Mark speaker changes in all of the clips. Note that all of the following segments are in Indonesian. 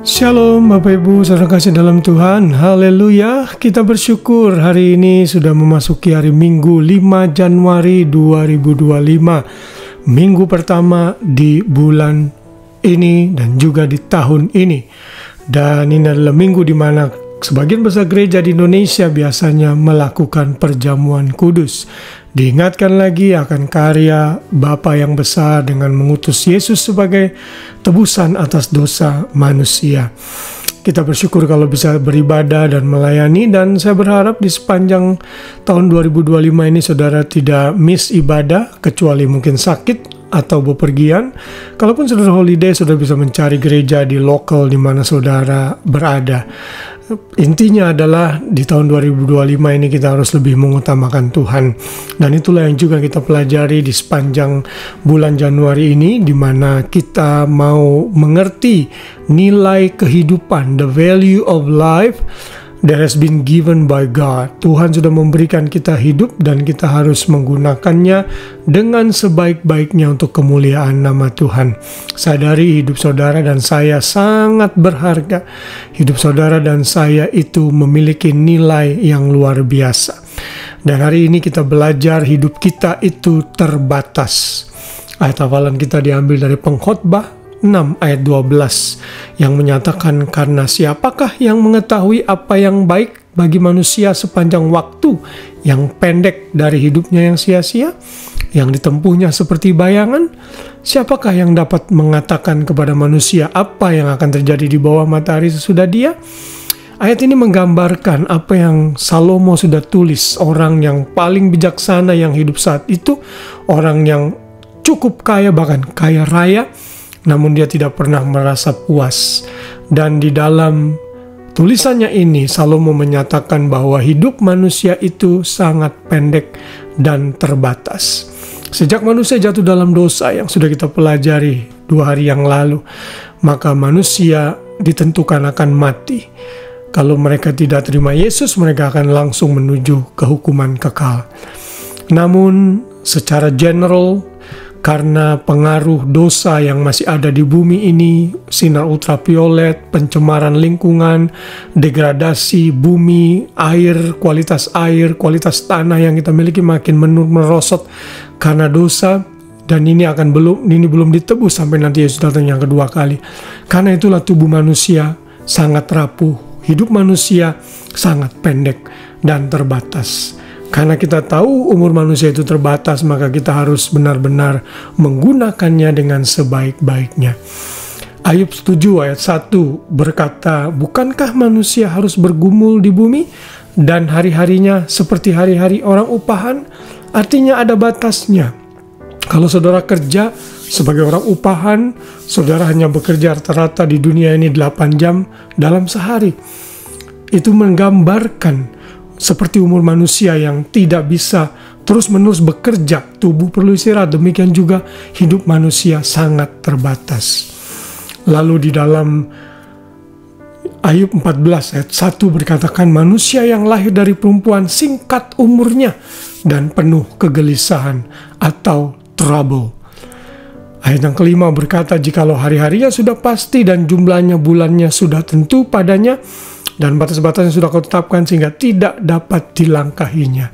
Speaker 1: Shalom Bapak Ibu, saudara kasih dalam Tuhan. Haleluya. Kita bersyukur hari ini sudah memasuki hari Minggu 5 Januari 2025. Minggu pertama di bulan ini dan juga di tahun ini. Dan ini adalah minggu di mana sebagian besar gereja di Indonesia biasanya melakukan perjamuan kudus. Diingatkan lagi akan karya Bapa yang besar dengan mengutus Yesus sebagai tebusan atas dosa manusia. Kita bersyukur kalau bisa beribadah dan melayani, dan saya berharap di sepanjang tahun 2025 ini saudara tidak miss ibadah, kecuali mungkin sakit atau bepergian. Kalaupun saudara holiday, saudara bisa mencari gereja di lokal di mana saudara berada. Intinya adalah di tahun 2025 ini kita harus lebih mengutamakan Tuhan. Dan itulah yang juga kita pelajari di sepanjang bulan Januari ini, di mana kita mau mengerti nilai kehidupan, the value of life that has been given by God. Tuhan sudah memberikan kita hidup dan kita harus menggunakannya dengan sebaik-baiknya untuk kemuliaan nama Tuhan. Sadari hidup saudara dan saya sangat berharga. Hidup saudara dan saya itu memiliki nilai yang luar biasa. Dan hari ini kita belajar hidup kita itu terbatas. Ayat hafalan kita diambil dari Pengkhotbah 6 ayat 12 yang menyatakan, karena siapakah yang mengetahui apa yang baik bagi manusia sepanjang waktu yang pendek dari hidupnya yang sia-sia, yang ditempuhnya seperti bayangan? Siapakah yang dapat mengatakan kepada manusia apa yang akan terjadi di bawah matahari sesudah dia? Ayat ini menggambarkan apa yang Salomo sudah tulis, orang yang paling bijaksana yang hidup saat itu, orang yang cukup kaya, bahkan kaya raya, namun dia tidak pernah merasa puas. Dan di dalam tulisannya ini Salomo menyatakan bahwa hidup manusia itu sangat pendek dan terbatas. Sejak manusia jatuh dalam dosa yang sudah kita pelajari 2 hari yang lalu, maka manusia ditentukan akan mati. Kalau mereka tidak terima Yesus, mereka akan langsung menuju ke hukuman kekal. Namun secara general, karena pengaruh dosa yang masih ada di bumi ini, sinar ultraviolet, pencemaran lingkungan, degradasi bumi, kualitas tanah yang kita miliki makin merosot karena dosa, dan ini belum ditebus sampai nanti Yesus datang yang kedua kali. Karena itulah tubuh manusia sangat rapuh, hidup manusia sangat pendek dan terbatas. Karena kita tahu umur manusia itu terbatas, maka kita harus benar-benar menggunakannya dengan sebaik-baiknya. Ayub 7 ayat 1 berkata, bukankah manusia harus bergumul di bumi dan hari-harinya seperti hari-hari orang upahan? Artinya ada batasnya. Kalau saudara kerja sebagai orang upahan, saudara hanya bekerja rata-rata di dunia ini 8 jam dalam sehari. Itu menggambarkan seperti umur manusia yang tidak bisa terus-menerus bekerja, tubuh perlu istirahat, demikian juga hidup manusia sangat terbatas. Lalu di dalam Ayub 14 ayat 1 berkatakan, manusia yang lahir dari perempuan singkat umurnya dan penuh kegelisahan atau trouble. Ayat yang kelima berkata, jikalau hari-harinya sudah pasti dan jumlahnya bulannya sudah tentu padanya, dan batas-batasnya sudah kau tetapkan sehingga tidak dapat dilangkahinya.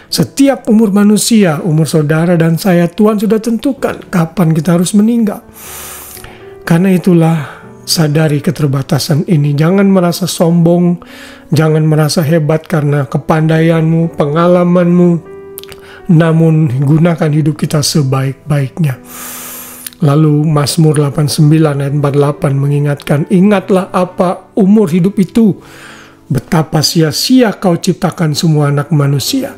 Speaker 1: Setiap umur manusia, umur saudara dan saya, Tuhan sudah tentukan kapan kita harus meninggal. Karena itulah sadari keterbatasan ini. Jangan merasa sombong, jangan merasa hebat karena kepandaianmu, pengalamanmu, namun gunakan hidup kita sebaik-baiknya. Lalu Mazmur 89 ayat 48 mengingatkan, ingatlah apa umur hidup itu, betapa sia-sia kau ciptakan semua anak manusia.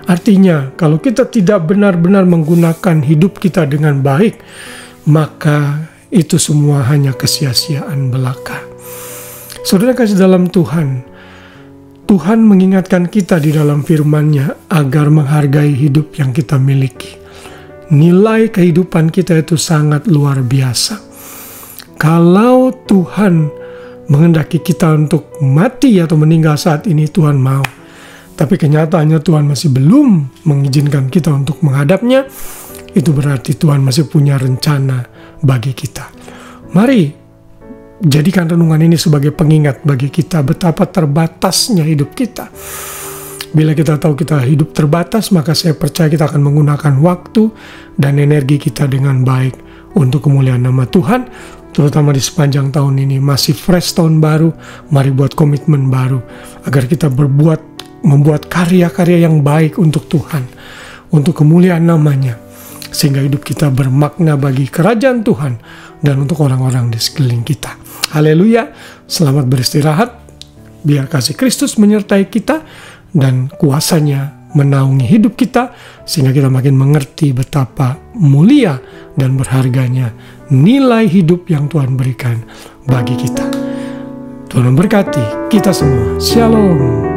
Speaker 1: Artinya, kalau kita tidak benar-benar menggunakan hidup kita dengan baik, maka itu semua hanya kesia-siaan belaka. Saudara kasih dalam Tuhan, Tuhan mengingatkan kita di dalam firman-Nya agar menghargai hidup yang kita miliki. Nilai kehidupan kita itu sangat luar biasa. Kalau Tuhan menghendaki kita untuk mati atau meninggal saat ini, Tuhan mau. Tapi kenyataannya Tuhan masih belum mengizinkan kita untuk menghadapnya. Itu berarti Tuhan masih punya rencana bagi kita. Mari jadikan renungan ini sebagai pengingat bagi kita betapa terbatasnya hidup kita. Bila kita tahu kita hidup terbatas, maka saya percaya kita akan menggunakan waktu dan energi kita dengan baik untuk kemuliaan nama Tuhan, terutama di sepanjang tahun ini. Masih fresh tahun baru, mari buat komitmen baru agar kita membuat karya-karya yang baik untuk Tuhan, untuk kemuliaan namanya, sehingga hidup kita bermakna bagi kerajaan Tuhan dan untuk orang-orang di sekeliling kita. Haleluya, selamat beristirahat, biar kasih Kristus menyertai kita dan kuasanya menaungi hidup kita, sehingga kita makin mengerti betapa mulia dan berharganya nilai hidup yang Tuhan berikan bagi kita. Tuhan memberkati kita semua. Shalom.